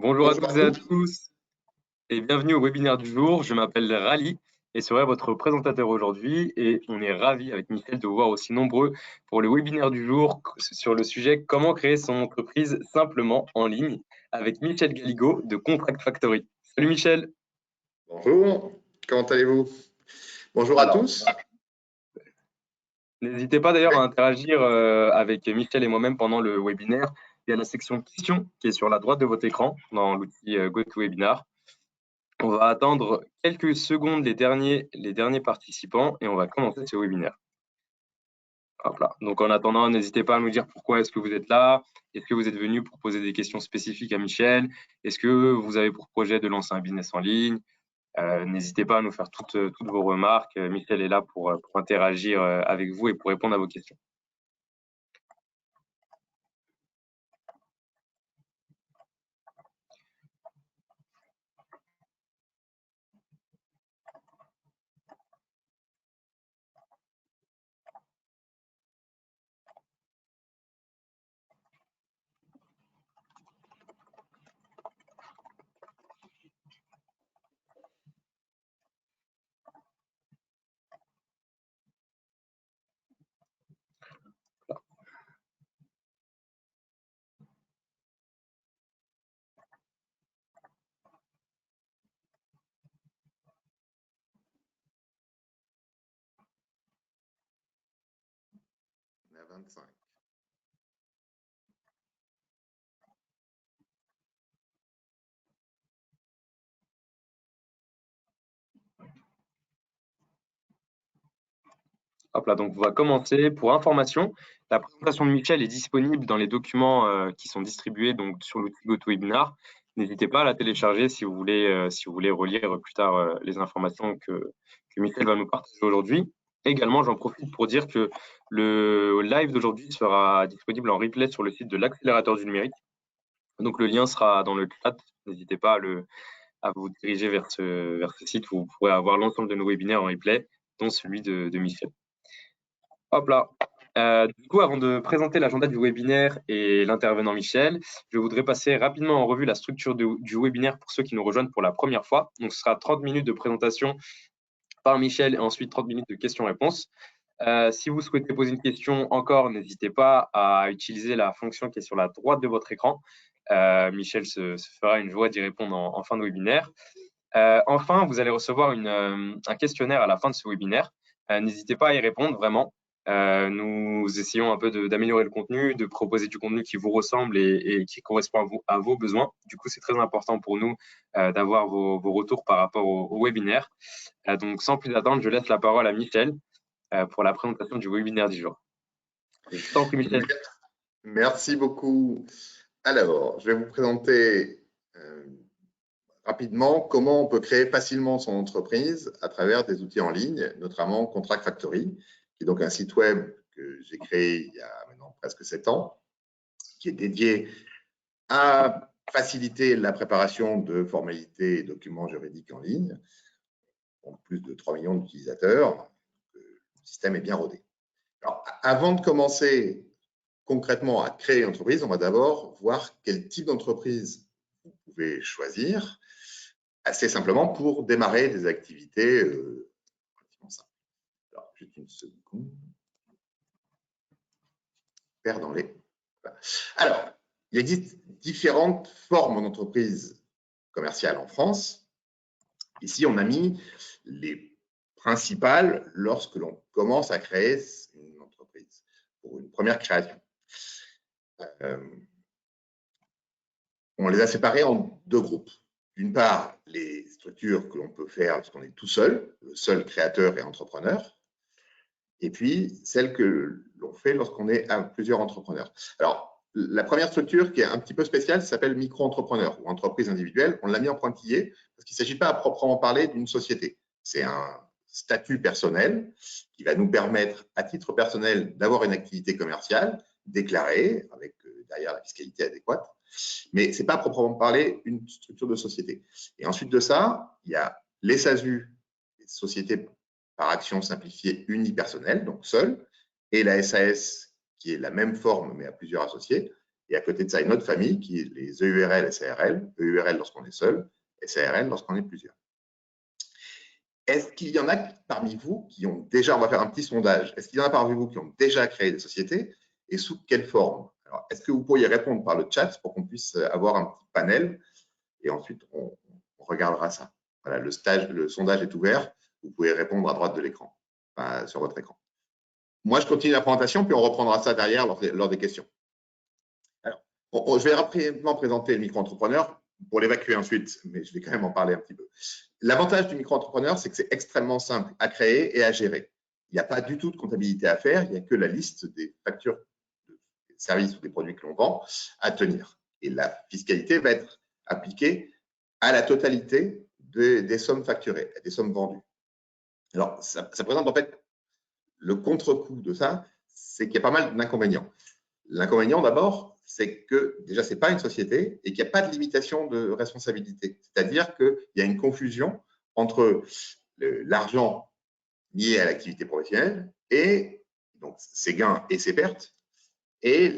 Bonjour à Bonjour toutes à et à tous. tous et bienvenue au webinaire du jour. Je m'appelle Rally et serai votre présentateur aujourd'hui et on est ravi avec Michel de vous voir aussi nombreux pour le webinaire du jour sur le sujet comment créer son entreprise simplement en ligne avec Michel Galigo de Contract Factory. Salut Michel. Bonjour, comment allez-vous? Bonjour à Alors, tous. n'hésitez pas d'ailleurs à interagir avec Michel et moi-même pendant le webinaire. Il y a la section questions qui est sur la droite de votre écran dans l'outil GoToWebinar. On va attendre quelques secondes les derniers participants et on va commencer ce webinaire. Hop là. Donc en attendant, n'hésitez pas à nous dire pourquoi est-ce que vous êtes là. Est-ce que vous êtes venu pour poser des questions spécifiques à Michel? Est-ce que vous avez pour projet de lancer un business en ligne? N'hésitez pas à nous faire toutes vos remarques. Michel est là pour interagir avec vous et pour répondre à vos questions. On est à 25. Hop là, donc on va commencer. Pour information, la présentation de Michel est disponible dans les documents qui sont distribués donc, sur l'outil GoToWebinar. N'hésitez pas à la télécharger si vous voulez relire plus tard les informations que Michel va nous partager aujourd'hui. Également, j'en profite pour dire que le live d'aujourd'hui sera disponible en replay sur le site de l'accélérateur du numérique. Donc le lien sera dans le chat. N'hésitez pas à vous diriger vers ce site où vous pourrez avoir l'ensemble de nos webinaires en replay, dont celui de Michel. Hop là. Du coup, avant de présenter l'agenda du webinaire et l'intervenant Michel, je voudrais passer rapidement en revue la structure du webinaire pour ceux qui nous rejoignent pour la première fois. Donc, ce sera 30 minutes de présentation par Michel et ensuite 30 minutes de questions-réponses. Si vous souhaitez poser une question encore, n'hésitez pas à utiliser la fonction qui est sur la droite de votre écran. Michel se fera une joie d'y répondre en fin de webinaire. Enfin, vous allez recevoir un questionnaire à la fin de ce webinaire. N'hésitez pas à y répondre vraiment. Nous essayons un peu d'améliorer le contenu, de proposer du contenu qui vous ressemble et qui correspond à vos besoins. Du coup, c'est très important pour nous d'avoir vos retours par rapport au webinaire. Donc, sans plus attendre, je laisse la parole à Michel pour la présentation du webinaire du jour. Je t'en prie, Michel. Merci beaucoup. Alors, je vais vous présenter rapidement comment on peut créer facilement son entreprise à travers des outils en ligne, notamment Contract Factory, qui est donc un site web que j'ai créé il y a maintenant presque 7 ans, qui est dédié à faciliter la préparation de formalités et documents juridiques en ligne. Donc, plus de 3 millions d'utilisateurs. Le système est bien rodé. Alors, avant de commencer concrètement à créer une entreprise, on va d'abord voir quel type d'entreprise vous pouvez choisir, assez simplement pour démarrer des activités relativement simples. Alors, juste une seconde. Perdons-les. Voilà. Alors, il existe différentes formes d'entreprises commerciales en France. Ici, on a mis les principales lorsque l'on commence à créer une entreprise pour une première création. On les a séparés en deux groupes. D'une part, les structures que l'on peut faire lorsqu'on est tout seul, le seul créateur et entrepreneur, et puis celles que l'on fait lorsqu'on est à plusieurs entrepreneurs. Alors, la première structure qui est un petit peu spéciale s'appelle micro-entrepreneur ou entreprise individuelle. On l'a mis en pointillé parce qu'il ne s'agit pas à proprement parler d'une société. C'est un statut personnel qui va nous permettre, à titre personnel, d'avoir une activité commerciale déclarée avec derrière la fiscalité adéquate. Mais ce n'est pas à proprement parler une structure de société. Et ensuite de ça, il y a les SASU, les sociétés par action simplifiée unipersonnelle, donc seule, et la SAS, qui est la même forme mais à plusieurs associés. Et à côté de ça, une autre famille qui est les EURL, SARL. EURL lorsqu'on est seul, SARL lorsqu'on est plusieurs. Est-ce qu'il y en a parmi vous qui ont déjà, on va faire un petit sondage, est-ce qu'il y en a parmi vous qui ont déjà créé des sociétés et sous quelle forme? Alors, est-ce que vous pourriez répondre par le chat pour qu'on puisse avoir un petit panel et ensuite on regardera ça. Voilà, le sondage est ouvert, vous pouvez répondre à droite de l'écran, enfin, sur votre écran. Moi, je continue la présentation, puis on reprendra ça derrière lors des questions. Alors, je vais rapidement présenter le micro-entrepreneur pour l'évacuer ensuite, mais je vais quand même en parler un petit peu. L'avantage du micro-entrepreneur, c'est que c'est extrêmement simple à créer et à gérer. Il n'y a pas du tout de comptabilité à faire, il n'y a que la liste des factures, des services ou des produits que l'on vend à tenir. Et la fiscalité va être appliquée à la totalité des sommes facturées, des sommes vendues. Alors, ça présente en fait le contre-coup de ça, c'est qu'il y a pas mal d'inconvénients. L'inconvénient d'abord, c'est que déjà, ce n'est pas une société et qu'il n'y a pas de limitation de responsabilité. C'est-à-dire qu'il y a une confusion entre l'argent lié à l'activité professionnelle et donc ses gains et ses pertes et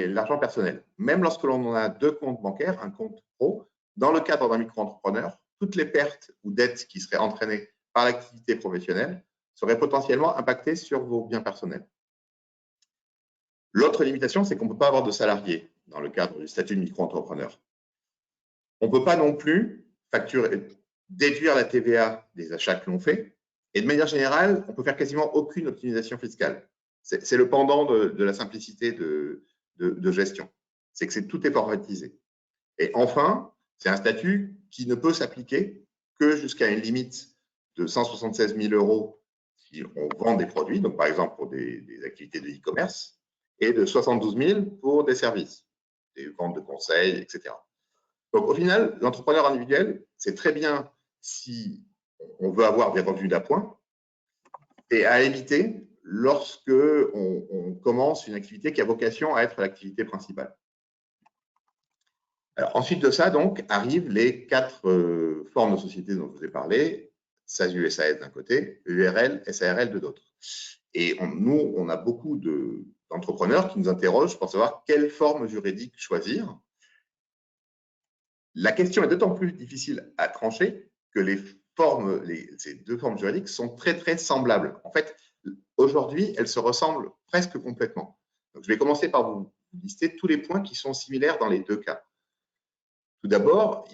l'argent personnel. Même lorsque l'on a deux comptes bancaires, un compte pro, dans le cadre d'un micro-entrepreneur, toutes les pertes ou dettes qui seraient entraînées par l'activité professionnelle seraient potentiellement impactées sur vos biens personnels. L'autre limitation, c'est qu'on ne peut pas avoir de salariés dans le cadre du statut de micro-entrepreneur. On ne peut pas non plus déduire la TVA des achats que l'on fait. Et de manière générale, on peut faire quasiment aucune optimisation fiscale. C'est le pendant de la simplicité de gestion. C'est que tout est formatisé. Et enfin, c'est un statut qui ne peut s'appliquer que jusqu'à une limite de 176 000 € si on vend des produits, donc par exemple pour des activités de e-commerce, et de 72 000 pour des services, des ventes de conseils, etc. Donc au final, l'entrepreneur individuel, c'est très bien si on veut avoir des revenus d'appoint et à éviter lorsque on commence une activité qui a vocation à être l'activité principale. Alors, ensuite de ça, donc, arrivent les quatre formes de sociétés dont je vous ai parlé, SASU, SAS d'un côté, URL, SARL de l'autre. Et nous, on a beaucoup d'entrepreneurs qui nous interrogent pour savoir quelle forme juridique choisir. La question est d'autant plus difficile à trancher que ces deux formes juridiques sont très, très semblables. En fait, aujourd'hui, elles se ressemblent presque complètement. Donc, je vais commencer par vous lister tous les points qui sont similaires dans les deux cas. Tout d'abord,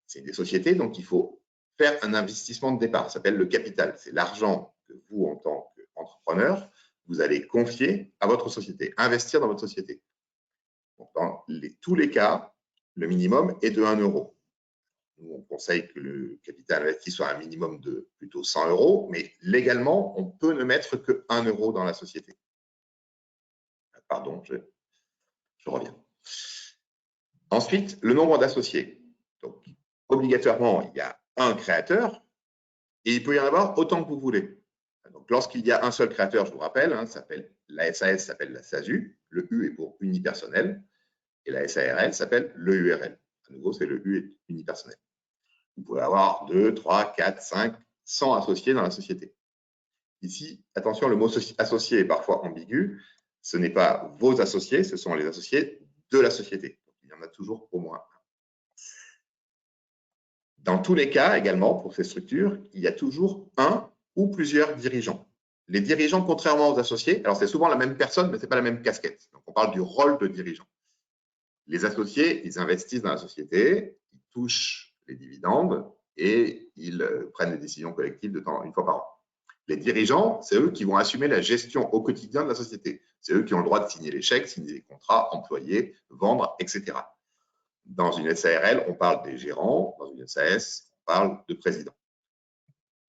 c'est des sociétés, donc il faut faire un investissement de départ. Ça s'appelle le capital. C'est l'argent que vous, en tant qu'entrepreneur, vous allez confier à votre société, investir dans votre société. Donc, dans tous les cas, le minimum est de 1 €. Nous, on conseille que le capital investi soit un minimum de plutôt 100 €, mais légalement, on peut ne mettre que 1 € dans la société. Pardon, je reviens. Ensuite, le nombre d'associés. Donc, obligatoirement, il y a un créateur et il peut y en avoir autant que vous voulez. Donc, lorsqu'il y a un seul créateur, je vous rappelle, la SAS s'appelle la SASU, le U est pour unipersonnel et la SARL s'appelle le URL. À nouveau, c'est le U est unipersonnel. Vous pouvez avoir 2, 3, 4, 5, 100 associés dans la société. Ici, attention, le mot associé est parfois ambigu. Ce n'est pas vos associés, ce sont les associés de la société. Il y en a toujours au moins un. Dans tous les cas, également, pour ces structures, il y a toujours un ou plusieurs dirigeants. Les dirigeants, contrairement aux associés, alors c'est souvent la même personne, mais ce n'est pas la même casquette. Donc, on parle du rôle de dirigeant. Les associés, ils investissent dans la société, ils touchent les dividendes et ils prennent des décisions collectives une fois par an. Les dirigeants, c'est eux qui vont assumer la gestion au quotidien de la société. C'est eux qui ont le droit de signer les chèques, signer les contrats, employer, vendre, etc. Dans une SARL, on parle des gérants. Dans une SAS, on parle de président.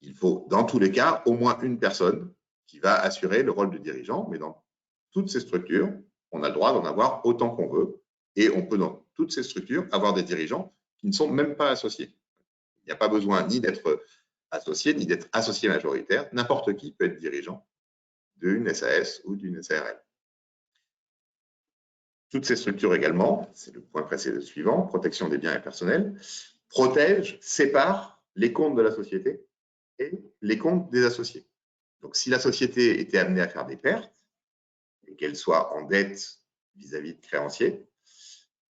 Il faut, dans tous les cas, au moins une personne qui va assurer le rôle de dirigeant. Mais dans toutes ces structures, on a le droit d'en avoir autant qu'on veut. Et on peut, dans toutes ces structures, avoir des dirigeants qui ne sont même pas associés. Il n'y a pas besoin ni d'être associé, ni d'être associé majoritaire. N'importe qui peut être dirigeant d'une SAS ou d'une SARL. Toutes ces structures également, c'est le point précédent suivant, protection des biens et personnels, protègent, séparent les comptes de la société et les comptes des associés. Donc, si la société était amenée à faire des pertes et qu'elle soit en dette vis-à-vis de créanciers,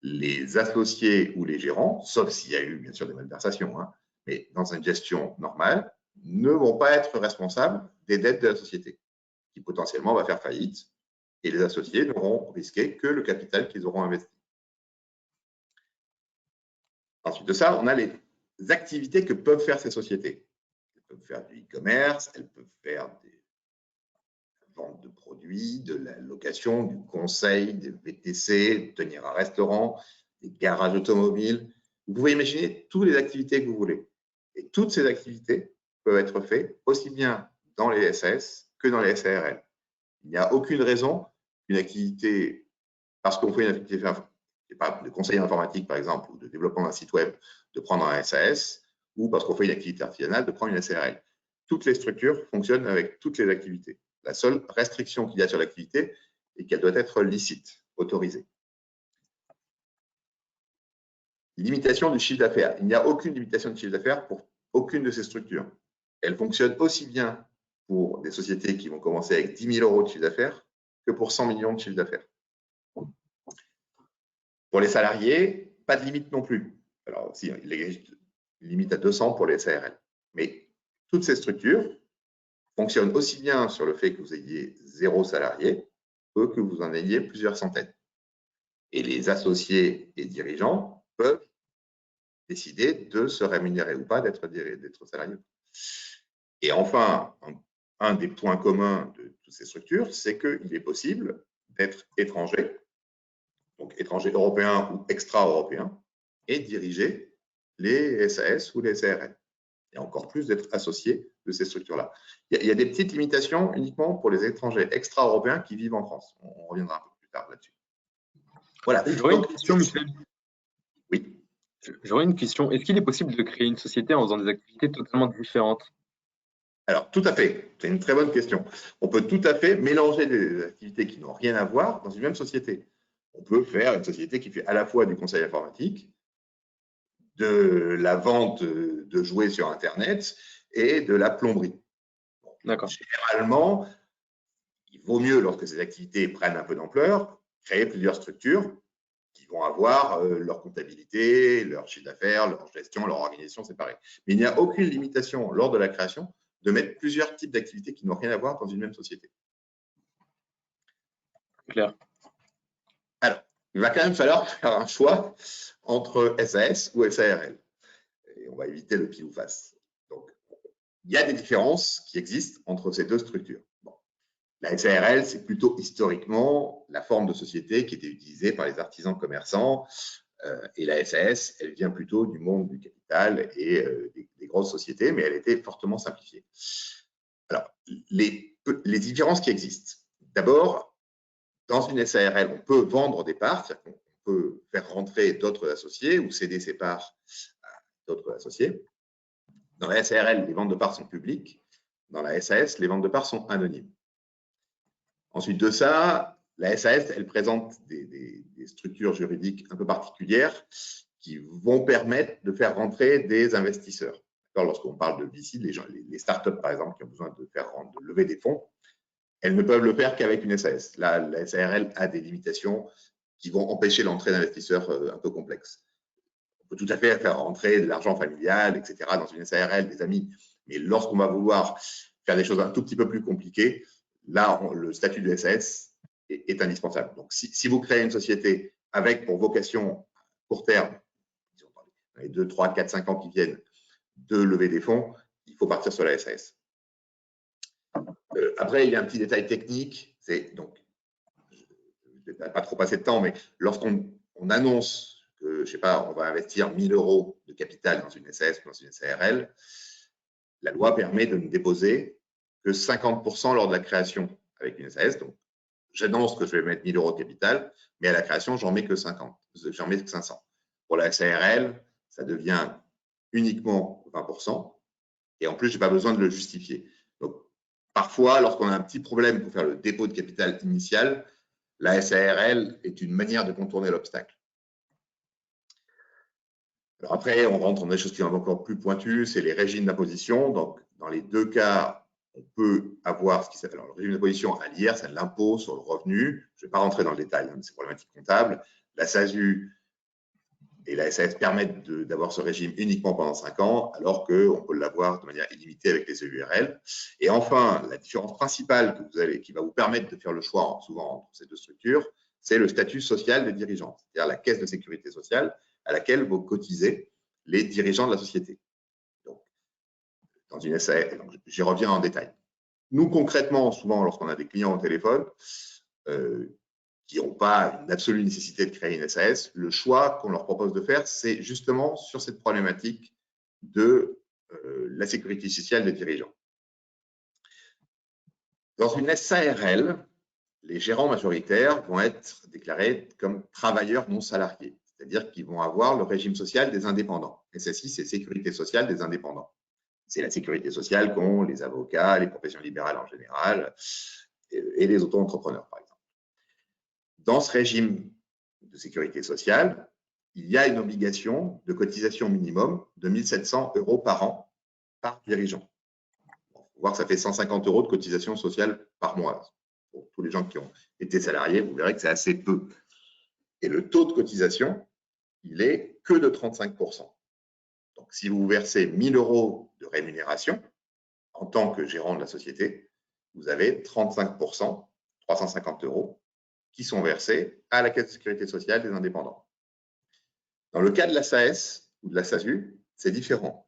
les associés ou les gérants, sauf s'il y a eu bien sûr des malversations, hein, mais dans une gestion normale, ne vont pas être responsables des dettes de la société, qui potentiellement va faire faillite, et les associés n'auront risqué que le capital qu'ils auront investi. Ensuite de ça, on a les activités que peuvent faire ces sociétés. Elles peuvent faire du e-commerce, elles peuvent faire des ventes de produits, de la location, du conseil, des VTC, tenir un restaurant, des garages automobiles. Vous pouvez imaginer toutes les activités que vous voulez. Et toutes ces activités peuvent être faites aussi bien dans les SAS que dans les SARL. Il n'y a aucune raison qu'une activité, parce qu'on fait une activité de conseil informatique, par exemple, ou de développement d'un site web, de prendre un SAS, ou parce qu'on fait une activité artisanale, de prendre une SARL. Toutes les structures fonctionnent avec toutes les activités. La seule restriction qu'il y a sur l'activité est qu'elle doit être licite, autorisée. Limitation du chiffre d'affaires. Il n'y a aucune limitation de chiffre d'affaires pour aucune de ces structures. Elles fonctionnent aussi bien pour des sociétés qui vont commencer avec 10 000 € de chiffre d'affaires que pour 100 millions de chiffre d'affaires. Pour les salariés, pas de limite non plus. Alors, si, il existe une limite à 200 pour les SARL. Mais toutes ces structures fonctionnent aussi bien sur le fait que vous ayez 0 salarié que vous en ayez plusieurs centaines. Et les associés et dirigeants peuvent décider de se rémunérer ou pas d'être salariés. Et enfin, un des points communs de toutes ces structures, c'est qu'il est possible d'être étranger, donc étranger européen ou extra-européen, et diriger les SAS ou les SARL. Et encore plus d'être associé de ces structures-là. Il y a des petites limitations uniquement pour les étrangers extra-européens qui vivent en France. On reviendra un peu plus tard là-dessus. Voilà. J'aurais une question, Michel. Oui. J'aurais une question. Est-ce qu'il est possible de créer une société en faisant des activités totalement différentes? Alors, tout à fait. C'est une très bonne question. On peut tout à fait mélanger des activités qui n'ont rien à voir dans une même société. On peut faire une société qui fait à la fois du conseil informatique, de la vente de jouets sur Internet et de la plomberie. Bon, D'accord. généralement, il vaut mieux, lorsque ces activités prennent un peu d'ampleur, créer plusieurs structures qui vont avoir leur comptabilité, leur chiffre d'affaires, leur gestion, leur organisation séparée. Mais il n'y a aucune limitation lors de la création de mettre plusieurs types d'activités qui n'ont rien à voir dans une même société. Clair. Alors, il va quand même falloir faire un choix entre SAS ou SARL. Et on va éviter le pile ou face. Donc, il y a des différences qui existent entre ces deux structures. Bon. La SARL, c'est plutôt historiquement la forme de société qui était utilisée par les artisans commerçants. Et la SAS, elle vient plutôt du monde du capital et des grosses sociétés, mais elle était fortement simplifiée. Alors, les différences qui existent. D'abord, dans une SARL, on peut vendre des parts, c'est-à-dire qu'on peut faire rentrer d'autres associés ou céder ses parts à d'autres associés. Dans la SARL, les ventes de parts sont publiques. Dans la SAS, les ventes de parts sont anonymes. Ensuite de ça, la SAS, elle présente des structures juridiques un peu particulières qui vont permettre de faire rentrer des investisseurs. Lorsqu'on parle de VC, les startups, par exemple, qui ont besoin de lever des fonds, elles ne peuvent le faire qu'avec une SAS. Là, la SARL a des limitations qui vont empêcher l'entrée d'investisseurs un peu complexes. On peut tout à fait faire rentrer de l'argent familial, etc., dans une SARL, des amis. Mais lorsqu'on va vouloir faire des choses un tout petit peu plus compliquées, là, le statut de SAS est indispensable. Donc, si vous créez une société avec pour vocation court terme, dans les 2, 3, 4, 5 ans qui viennent, de lever des fonds, il faut partir sur la SAS. Après, il y a un petit détail technique. Donc, je ne vais pas trop passer de temps, mais lorsqu'on annonce que, je ne sais pas, on va investir 1 000 € de capital dans une SAS ou dans une SARL, la loi permet de ne déposer que 50% lors de la création avec une SAS. Donc, j'annonce que je vais mettre 1 000 € de capital, mais à la création, j'en mets que 50, j'en mets que 500. Pour la SARL, ça devient uniquement 20%. Et en plus, je n'ai pas besoin de le justifier. Donc, parfois, lorsqu'on a un petit problème pour faire le dépôt de capital initial, la SARL est une manière de contourner l'obstacle. Alors après, on rentre dans des choses qui sont encore plus pointues, c'est les régimes d'imposition. Donc, dans les deux cas, on peut avoir ce qui s'appelle le régime d'imposition à l'IR, c'est l'impôt sur le revenu. Je ne vais pas rentrer dans le détail, c'est problématique comptable. La SASU, Et la SAS permet d'avoir ce régime uniquement pendant 5 ans, alors qu'on peut l'avoir de manière illimitée avec les EURL. Et enfin, la différence principale qui va vous permettre de faire le choix souvent entre ces deux structures, c'est le statut social des dirigeants, c'est-à-dire la caisse de sécurité sociale à laquelle vont cotiser les dirigeants de la société. Donc, dans une SAS, j'y reviens en détail. Nous, concrètement, souvent, lorsqu'on a des clients au téléphone, qui n'ont pas une absolue nécessité de créer une SAS, le choix qu'on leur propose de faire, c'est justement sur cette problématique de la sécurité sociale des dirigeants. Dans une SARL, les gérants majoritaires vont être déclarés comme travailleurs non salariés, c'est-à-dire qu'ils vont avoir le régime social des indépendants. SSI, c'est sécurité sociale des indépendants. C'est la sécurité sociale qu'ont les avocats, les professions libérales en général et les auto-entrepreneurs, par exemple. Dans ce régime de sécurité sociale, il y a une obligation de cotisation minimum de 1 700 € par an par dirigeant. On faut voir que ça fait 150 € de cotisation sociale par mois. Pour tous les gens qui ont été salariés, vous verrez que c'est assez peu. Et le taux de cotisation, il est que de 35%. Donc, si vous versez 1 000 € de rémunération en tant que gérant de la société, vous avez 35%, 350 € qui sont versés à la Caisse de sécurité sociale des indépendants. Dans le cas de la SAS ou de la SASU, c'est différent.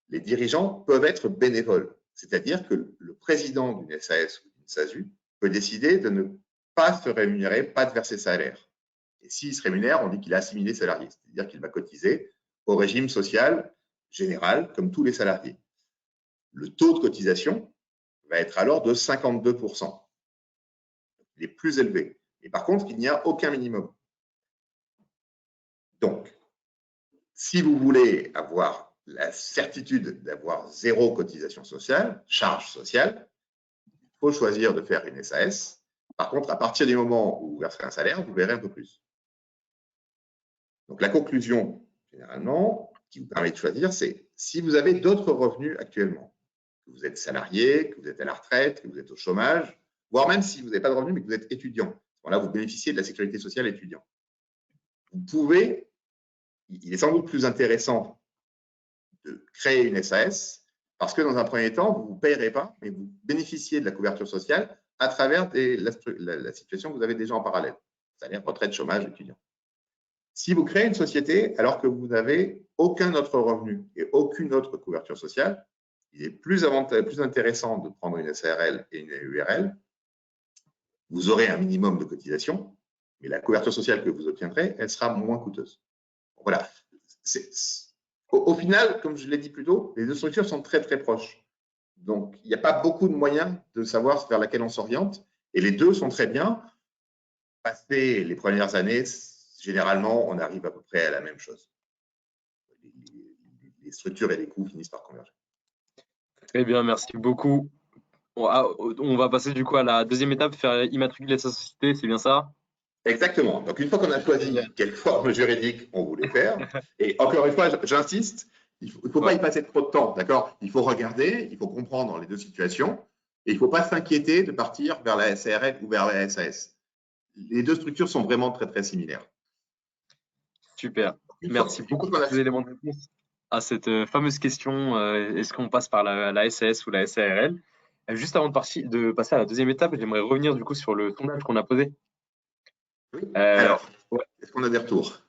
Les dirigeants peuvent être bénévoles, c'est-à-dire que le président d'une SAS ou d'une SASU peut décider de ne pas se rémunérer, pas de verser salaire. Et s'il se rémunère, on dit qu'il est assimilé salarié, c'est-à-dire qu'il va cotiser au régime social général comme tous les salariés. Le taux de cotisation va être alors de 52%. Il est plus élevé. Et par contre, il n'y a aucun minimum. Donc, si vous voulez avoir la certitude d'avoir 0 cotisation sociale, charge sociale, il faut choisir de faire une SAS. Par contre, à partir du moment où vous verserez un salaire, vous verrez un peu plus. Donc, la conclusion, généralement, qui vous permet de choisir, c'est si vous avez d'autres revenus actuellement, que vous êtes salarié, que vous êtes à la retraite, que vous êtes au chômage, voire même si vous n'avez pas de revenus, mais que vous êtes étudiant. Là, vous bénéficiez de la sécurité sociale étudiant. Vous pouvez, il est sans doute plus intéressant de créer une SAS parce que dans un premier temps, vous ne payerez pas, mais vous bénéficiez de la couverture sociale à travers la situation que vous avez déjà en parallèle, c'est-à-dire retraite, chômage, étudiant. Si vous créez une société alors que vous n'avez aucun autre revenu et aucune autre couverture sociale, il est plus intéressant de prendre une SARL et une URL. Vous aurez un minimum de cotisation, mais la couverture sociale que vous obtiendrez, elle sera moins coûteuse. Voilà. Au final, comme je l'ai dit plus tôt, les deux structures sont très, très proches. Donc, il n'y a pas beaucoup de moyens de savoir vers laquelle on s'oriente. Et les deux sont très bien. Passé les premières années, généralement, on arrive à peu près à la même chose. Les structures et les coûts finissent par converger. Très bien, merci beaucoup. On va passer du coup à la deuxième étape, faire immatriculer sa société, c'est bien ça? Exactement. Donc, une fois qu'on a choisi quelle forme juridique on voulait faire, et encore une fois, j'insiste, il ne faut pas y passer trop de temps, d'accord? Il faut regarder, il faut comprendre les deux situations, et il ne faut pas s'inquiéter de partir vers la SARL ou vers la SAS. Les deux structures sont vraiment très, très similaires. Super. Merci beaucoup pour ces éléments de réponse à cette fameuse question, est-ce qu'on passe par la SAS ou la SARL? Juste avant de passer à la deuxième étape, j'aimerais revenir du coup sur le sondage qu'on a posé. Oui. Euh, Alors, est-ce qu'on a des retours?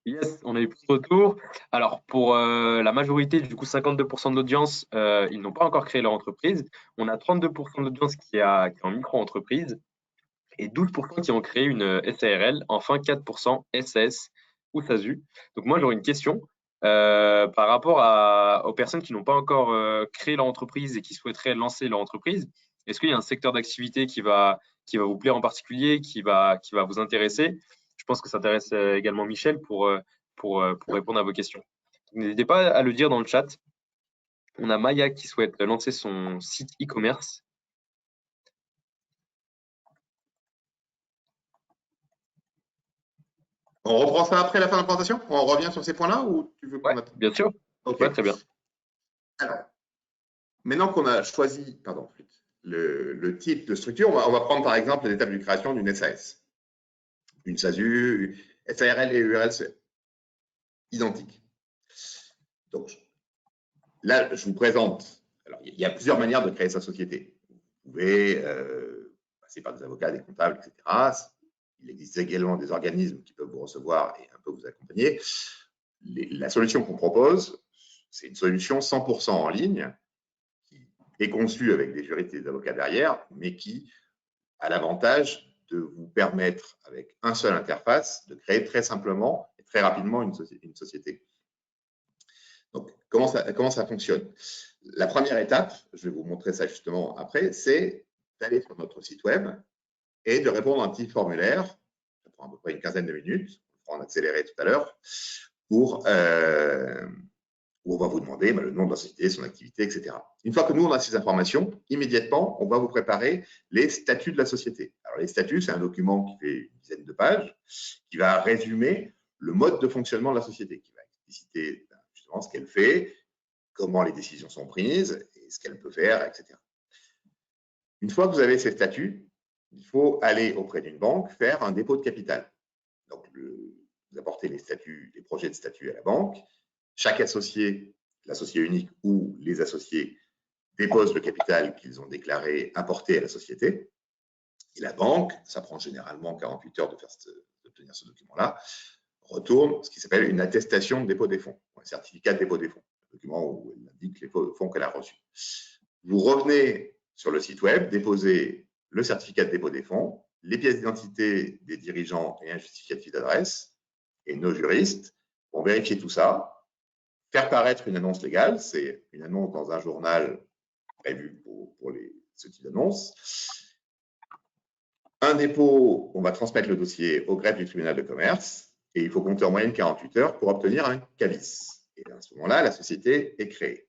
Yes, on a eu plus de retours. Alors, pour la majorité, du coup, 52% de l'audience, ils n'ont pas encore créé leur entreprise. On a 32% de l'audience qui est en micro-entreprise et 12% qui ont créé une SARL. Enfin, 4% SAS ou SASU. Donc, moi, j'aurais une question par rapport aux personnes qui n'ont pas encore créé leur entreprise et qui souhaiteraient lancer leur entreprise. Est-ce qu'il y a un secteur d'activité qui va vous plaire en particulier, qui va vous intéresser? Je pense que ça intéresse également Michel pour répondre à vos questions. N'hésitez pas à le dire dans le chat. On a Maya qui souhaite lancer son site e-commerce. On reprend ça après la fin de la présentation? On revient sur ces points-là ou tu veux qu'on Ouais, bien sûr. Ok. Ouais, très bien. Alors, maintenant qu'on a choisi le type de structure, on va prendre par exemple l'étape de création d'une SAS. Une SASU, SARL et URL, identiques. Donc, là, je vous présente. Alors, il y a plusieurs manières de créer sa société. Vous pouvez passer par des avocats, des comptables, etc. Il existe également des organismes qui peuvent vous recevoir et un peu vous accompagner. La solution qu'on propose, c'est une solution 100% en ligne qui est conçue avec des juristes et des avocats derrière, mais qui a l'avantage de vous permettre, avec un seul interface, de créer très simplement et très rapidement une société. Donc, comment ça fonctionne? La première étape, je vais vous montrer ça justement après, c'est d'aller sur notre site web et de répondre à un petit formulaire. Ça prend à peu près une quinzaine de minutes, on va en accélérer tout à l'heure, où on va vous demander le nom de la société, son activité, etc. Une fois que nous, on a ces informations, immédiatement, on va vous préparer les statuts de la société. Alors, les statuts, c'est un document qui fait une dizaine de pages, qui va résumer le mode de fonctionnement de la société, qui va expliciter justement ce qu'elle fait, comment les décisions sont prises, et ce qu'elle peut faire, etc. Une fois que vous avez ces statuts, il faut aller auprès d'une banque faire un dépôt de capital. Donc, vous apportez les statuts, les projets de statut à la banque. Chaque associé, l'associé unique ou les associés, déposent le capital qu'ils ont déclaré apporter à la société. Et la banque, ça prend généralement 48 heures d'obtenir ce document-là, retourne ce qui s'appelle une attestation de dépôt des fonds, un certificat de dépôt des fonds, un document où elle indique les fonds qu'elle a reçus. Vous revenez sur le site web, déposez le certificat de dépôt des fonds, les pièces d'identité des dirigeants et un justificatif d'adresse, et nos juristes vont vérifier tout ça, faire paraître une annonce légale, c'est une annonce dans un journal prévu pour ce type d'annonce. Un dépôt, on va transmettre le dossier au greffe du tribunal de commerce et il faut compter en moyenne 48 heures pour obtenir un CABIS. Et à ce moment-là, la société est créée.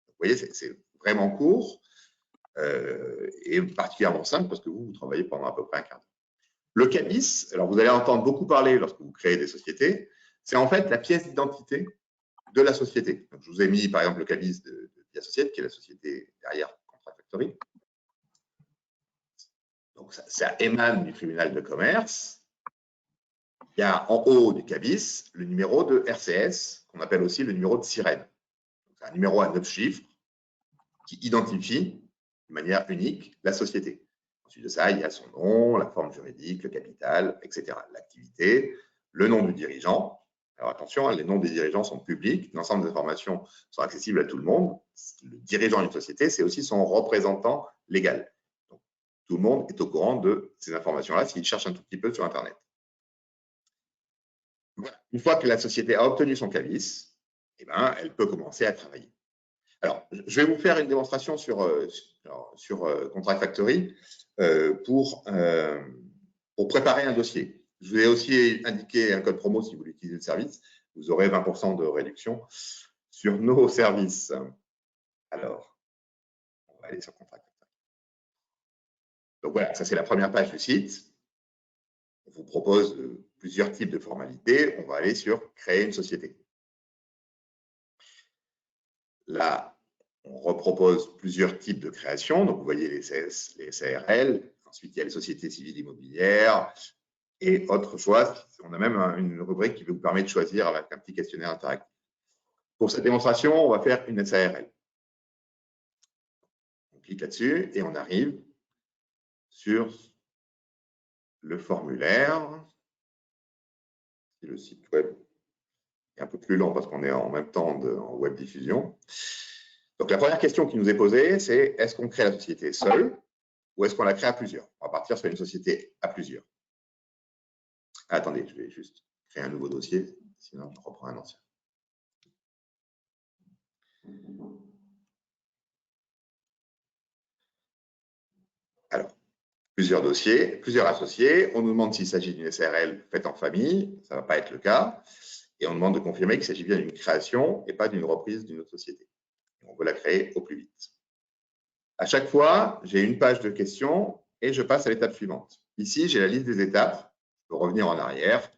Vous voyez, c'est vraiment court et particulièrement simple parce que vous travaillez pendant à peu près un quart d'heure. Le CABIS, alors vous allez entendre beaucoup parler lorsque vous créez des sociétés, c'est en fait la pièce d'identité de la société. Donc, je vous ai mis par exemple le CABIS de Associate, qui est la société derrière Contract Factory. Donc, ça émane du tribunal de commerce. Il y a en haut du CABIS le numéro de RCS, qu'on appelle aussi le numéro de sirène. C'est un numéro à 9 chiffres qui identifie de manière unique la société. Ensuite de ça, il y a son nom, la forme juridique, le capital, etc. L'activité, le nom du dirigeant. Alors attention, les noms des dirigeants sont publics, l'ensemble des informations sont accessibles à tout le monde. Le dirigeant d'une société, c'est aussi son représentant légal. Donc, tout le monde est au courant de ces informations-là s'il cherche un tout petit peu sur Internet. Voilà. Une fois que la société a obtenu son CABIS, eh ben, elle peut commencer à travailler. Alors, je vais vous faire une démonstration sur Contract Factory pour préparer un dossier. Je vous ai aussi indiqué un code promo si vous voulez utiliser le service. Vous aurez 20% de réduction sur nos services. Alors, on va aller sur Contract Factory. Donc voilà, ça c'est la première page du site. On vous propose plusieurs types de formalités. On va aller sur créer une société. Là, on repropose plusieurs types de création. Donc, vous voyez les SARL. Ensuite, il y a les sociétés civiles immobilières et autres choix. On a même une rubrique qui vous permet de choisir avec un petit questionnaire interactif. Pour cette démonstration, on va faire une SARL. On clique là-dessus et on arrive sur le formulaire. Le site web est un peu plus lent parce qu'on est en même temps en web diffusion. Donc, la première question qui nous est posée, c'est est-ce qu'on crée la société seule ou est-ce qu'on la crée à plusieurs? On va partir sur une société à plusieurs. Attendez, je vais juste créer un nouveau dossier, sinon je reprends un ancien. Alors, plusieurs dossiers, plusieurs associés. On nous demande s'il s'agit d'une SARL faite en famille. Ça ne va pas être le cas. Et on demande de confirmer qu'il s'agit bien d'une création et pas d'une reprise d'une autre société. On veut la créer au plus vite. À chaque fois, j'ai une page de questions et je passe à l'étape suivante. Ici, j'ai la liste des étapes. Je peux revenir en arrière.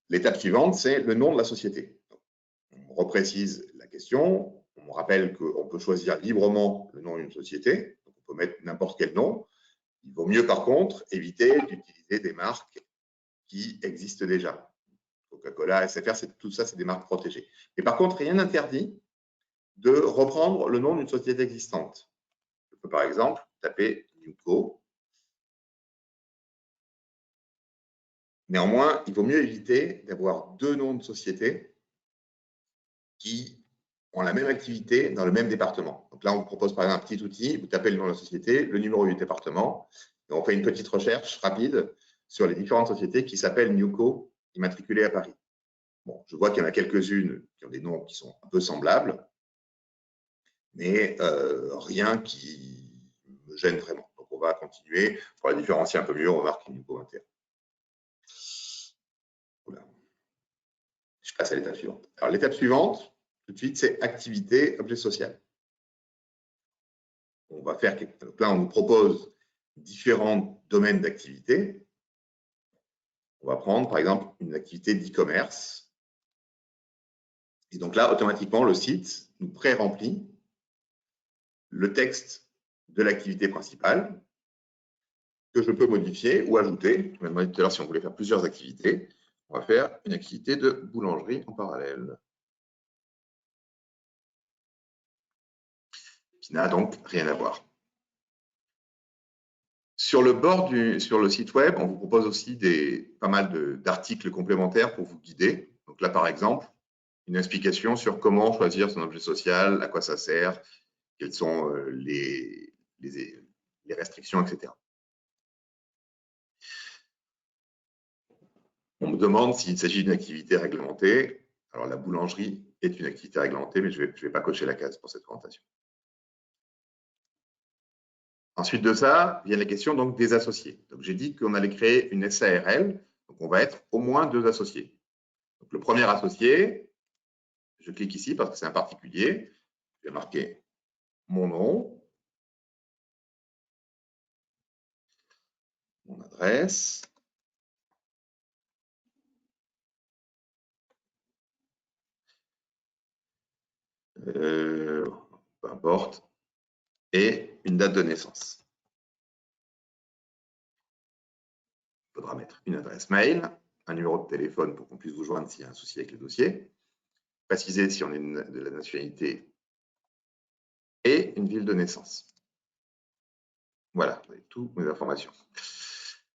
L'étape suivante, c'est le nom de la société. On reprécise la question. On rappelle qu'on peut choisir librement le nom d'une société. Donc, on peut mettre n'importe quel nom. Il vaut mieux, par contre, éviter d'utiliser des marques qui existent déjà. Coca-Cola, SFR, tout ça, c'est des marques protégées. Mais par contre, rien n'interdit de reprendre le nom d'une société existante. Je peux par exemple taper Newco. Néanmoins, il vaut mieux éviter d'avoir deux noms de sociétés qui ont la même activité dans le même département. Donc là, on vous propose par exemple un petit outil, vous tapez le nom de la société, le numéro du département, et on fait une petite recherche rapide sur les différentes sociétés qui s'appellent Newco, immatriculées à Paris. Bon, je vois qu'il y en a quelques-unes qui ont des noms qui sont un peu semblables, mais rien qui me gêne vraiment. Donc, on va continuer. Pour la différencier un peu mieux, on va marquer Newco Inter. Voilà. Je passe à l'étape suivante. Alors, l'étape suivante, tout de suite, c'est activité, objet social. On va faire, donc là, on nous propose différents domaines d'activité. On va prendre, par exemple, une activité d'e-commerce. Et donc là, automatiquement, le site nous pré-remplit le texte de l'activité principale que je peux modifier ou ajouter. Je me demandais tout à l'heure si on voulait faire plusieurs activités. On va faire une activité de boulangerie en parallèle, qui n'a donc rien à voir. Sur le site web, on vous propose aussi pas mal d'articles complémentaires pour vous guider. Donc là, par exemple, une explication sur comment choisir son objet social, à quoi ça sert, quelles sont les restrictions, etc. On me demande s'il s'agit d'une activité réglementée. Alors, la boulangerie est une activité réglementée, mais je ne vais pas cocher la case pour cette présentation. Ensuite de ça, vient la question donc, des associés. Donc, j'ai dit qu'on allait créer une SARL. Donc, on va être au moins 2 associés. Donc, le premier associé, je clique ici parce que c'est un particulier. Je vais marquer mon nom, mon adresse. Peu importe, et une date de naissance. Il faudra mettre une adresse mail, un numéro de téléphone pour qu'on puisse vous joindre s'il y a un souci avec le dossier, préciser si on est de la nationalité et une ville de naissance. Voilà, vous avez toutes mes informations.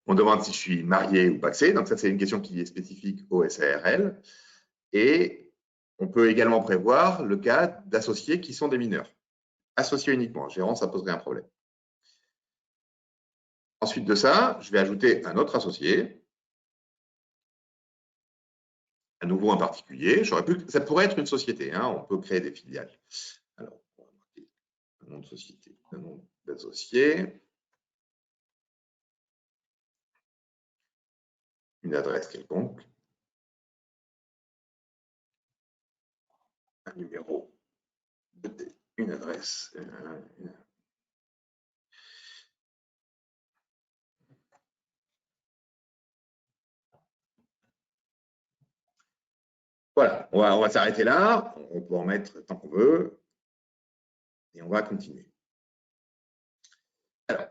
On demande si je suis marié ou pacsé, donc ça c'est une question qui est spécifique au SARL. Et on peut également prévoir le cas d'associés qui sont des mineurs. Associés uniquement, gérant, ça poserait un problème. Ensuite de ça, je vais ajouter un autre associé, à nouveau un particulier. Ça pourrait être une société, hein, on peut créer des filiales. Alors, on va marquer un nom de société, un nom d'associé, une adresse quelconque, un numéro, une adresse, voilà, on va s'arrêter là. On peut en mettre tant qu'on veut. Et on va continuer. Alors,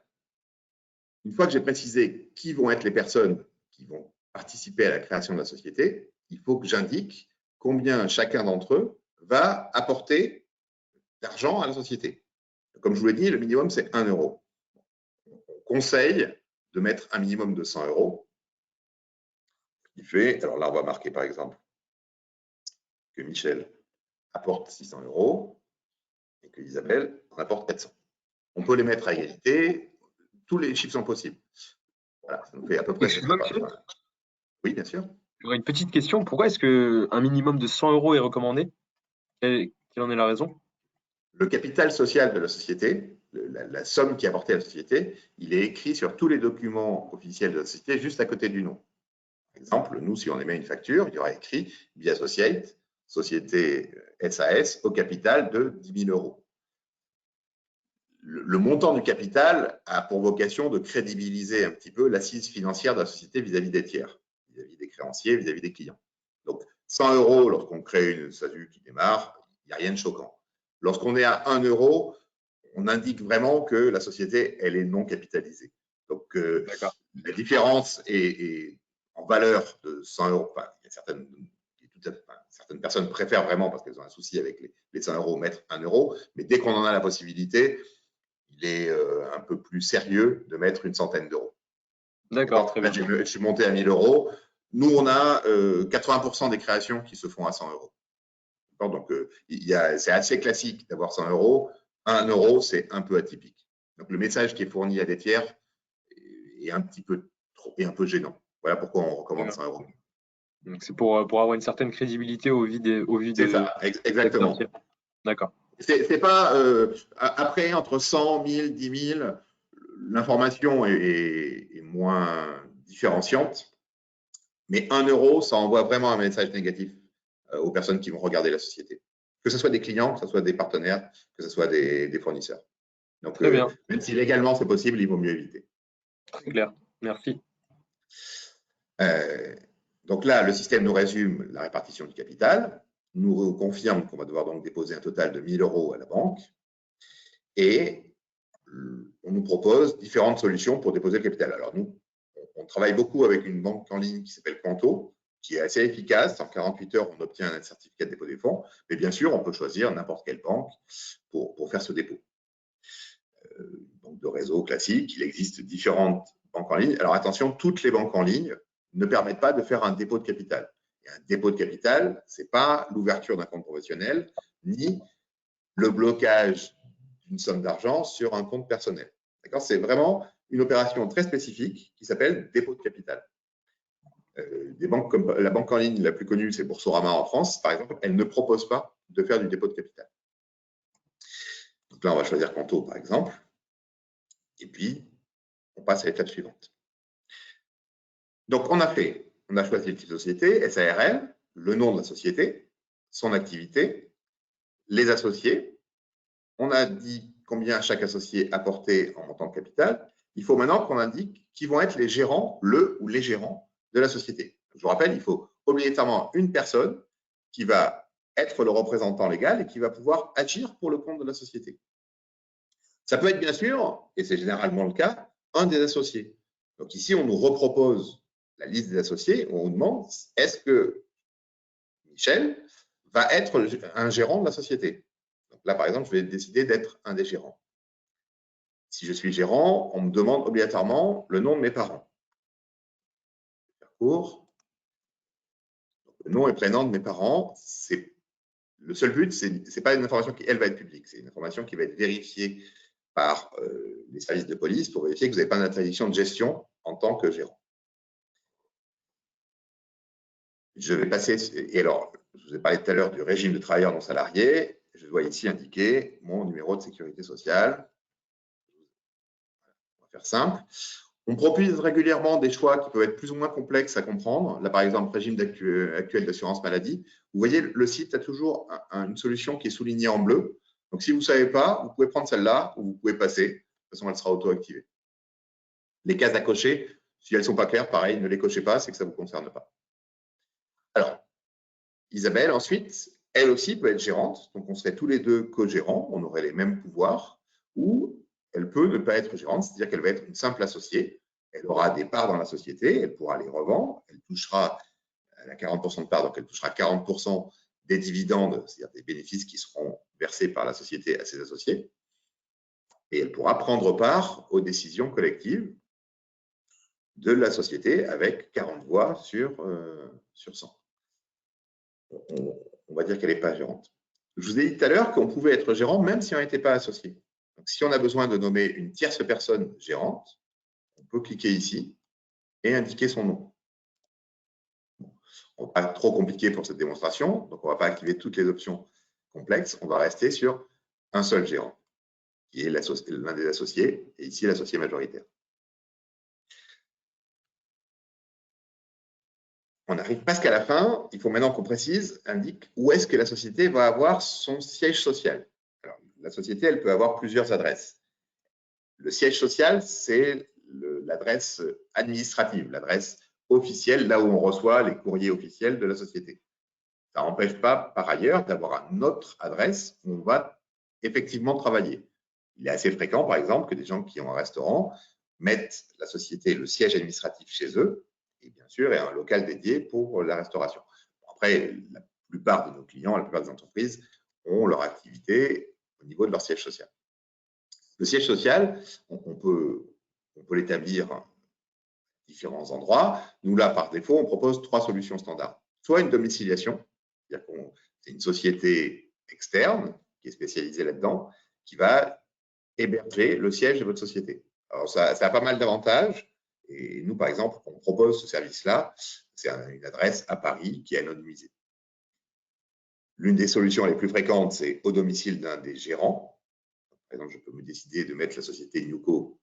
une fois que j'ai précisé qui vont être les personnes qui vont participer à la création de la société, il faut que j'indique combien chacun d'entre eux va apporter d'argent à la société. Comme je vous l'ai dit, le minimum, c'est 1 euro. On conseille de mettre un minimum de 100 euros. Ce qui fait, alors là, on va marquer par exemple que Michel apporte 600 euros et que Isabelle en apporte 400. On peut les mettre à égalité, tous les chiffres sont possibles. Voilà, ça nous fait à peu près… Oui, bien sûr. J'aurais une petite question. Pourquoi est-ce qu'un minimum de 100 euros est recommandé? Quelle en est la raison? Le capital social de la société, la somme qui est apportée à la société, il est écrit sur tous les documents officiels de la société juste à côté du nom. Par exemple, nous, si on émet une facture, il y aura écrit Biassociate, société SAS, au capital de 10 000 euros. Le montant du capital a pour vocation de crédibiliser un petit peu l'assise financière de la société vis-à-vis des tiers, vis-à-vis des créanciers, vis-à-vis des clients. Donc, 100 euros, lorsqu'on crée une SASU qui démarre, il n'y a rien de choquant. Lorsqu'on est à 1 euro, on indique vraiment que la société, elle est non capitalisée. Donc, la différence est en valeur de 100 euros. Enfin, il y a certaines certaines personnes préfèrent vraiment, parce qu'elles ont un souci avec les 100 euros, mettre 1 euro. Mais dès qu'on en a la possibilité, il est un peu plus sérieux de mettre une centaine d'euros. D'accord, très bien. Je suis monté à 1 000 euros. Nous, on a 80% des créations qui se font à 100 euros. Donc, c'est assez classique d'avoir 100 euros. 1 euro, c'est un peu atypique. Donc, le message qui est fourni à des tiers est un petit peu trop et un peu gênant. Voilà pourquoi on recommande 100 euros. Donc, c'est pour avoir une certaine crédibilité au vu C'est ça, exactement. D'accord. C'est pas après entre 100, 1000, 10 000, l'information est moins différenciante, mais 1 euro, ça envoie vraiment un message négatif aux personnes qui vont regarder la société. Que ce soit des clients, que ce soit des partenaires, que ce soit des fournisseurs. Donc, Très bien. même si légalement c'est possible, il vaut mieux éviter. Très clair. Merci. Donc là, le système nous résume la répartition du capital, nous confirme qu'on va devoir donc déposer un total de 1 000 euros à la banque et on nous propose différentes solutions pour déposer le capital. Alors nous, on travaille beaucoup avec une banque en ligne qui s'appelle Quanto, qui est assez efficace. En 48 heures, on obtient un certificat de dépôt des fonds. Mais bien sûr, on peut choisir n'importe quelle banque pour faire ce dépôt. Banque de réseau classique, il existe différentes banques en ligne. Alors attention, toutes les banques en ligne ne permettent pas de faire un dépôt de capital. Et un dépôt de capital, ce n'est pas l'ouverture d'un compte professionnel, ni le blocage d'une somme d'argent sur un compte personnel. C'est vraiment une opération très spécifique qui s'appelle dépôt de capital. Des banques comme la banque en ligne la plus connue, c'est Boursorama en France, par exemple, elle ne propose pas de faire du dépôt de capital. Donc là, on va choisir Quanto, par exemple. Et puis, on passe à l'étape suivante. Donc, on a choisi le type de société, SARL, le nom de la société, son activité, les associés. On a dit combien chaque associé apportait en montant de capital. Il faut maintenant qu'on indique qui vont être les gérants, le ou les gérants de la société. Je vous rappelle, il faut obligatoirement une personne qui va être le représentant légal et qui va pouvoir agir pour le compte de la société. Ça peut être bien sûr, et c'est généralement le cas, un des associés. Donc ici, on nous repropose la liste des associés, on nous demande est-ce que Michel va être un gérant de la société. Donc là, par exemple, je vais décider d'être un des gérants. Si je suis gérant, on me demande obligatoirement le nom de mes parents. Je vais faire court. Donc, le nom et prénom de mes parents, le seul but, ce n'est pas une information qui, elle, va être publique. C'est une information qui va être vérifiée par les services de police pour vérifier que vous n'avez pas d'interdiction de gestion en tant que gérant. Je vais passer, et alors, je vous ai parlé tout à l'heure du régime de travailleur non salarié. Je dois ici indiquer mon numéro de sécurité sociale. On va faire simple. On propose régulièrement des choix qui peuvent être plus ou moins complexes à comprendre. Là, par exemple, régime actuel d'assurance maladie. Vous voyez, le site a toujours une solution qui est soulignée en bleu. Donc, si vous ne savez pas, vous pouvez prendre celle-là ou vous pouvez passer. De toute façon, elle sera auto-activée. Les cases à cocher, si elles ne sont pas claires, pareil, ne les cochez pas, c'est que ça ne vous concerne pas. Alors, Isabelle, ensuite, elle aussi peut être gérante. Donc, on serait tous les deux co-gérants. On aurait les mêmes pouvoirs. Ou elle peut ne pas être gérante, c'est-à-dire qu'elle va être une simple associée. Elle aura des parts dans la société, elle pourra les revendre, elle touchera, elle a 40% de parts, donc elle touchera 40% des dividendes, c'est-à-dire des bénéfices qui seront versés par la société à ses associés. Et elle pourra prendre part aux décisions collectives de la société avec 40 voix sur 100. On va dire qu'elle n'est pas gérante. Je vous ai dit tout à l'heure qu'on pouvait être gérant même si on n'était pas associé. Donc, si on a besoin de nommer une tierce personne gérante, on peut cliquer ici et indiquer son nom. On ne va pas trop compliqué pour cette démonstration, donc on ne va pas activer toutes les options complexes. On va rester sur un seul gérant, qui est l'un des associés, et ici l'associé majoritaire. On arrive presque à la fin. Il faut maintenant qu'on précise, indique où est-ce que la société va avoir son siège social. Alors, la société, elle peut avoir plusieurs adresses. Le siège social, c'est l'adresse administrative, l'adresse officielle, là où on reçoit les courriers officiels de la société. Ça n'empêche pas, par ailleurs, d'avoir une autre adresse où on va effectivement travailler. Il est assez fréquent, par exemple, que des gens qui ont un restaurant mettent la société, le siège administratif chez eux, et bien sûr, il y a un local dédié pour la restauration. Après, la plupart de nos clients, la plupart des entreprises ont leur activité au niveau de leur siège social. Le siège social, on peut l'établir à différents endroits. Nous, là, par défaut, on propose 3 solutions standards. Soit une domiciliation, c'est-à-dire que c'est une société externe qui est spécialisée là-dedans, qui va héberger le siège de votre société. Alors, ça a pas mal d'avantages. Et nous, par exemple, on propose ce service-là. C'est une adresse à Paris qui est anonymisée. L'une des solutions les plus fréquentes, c'est au domicile d'un des gérants. Par exemple, je peux me décider de mettre la société Newco,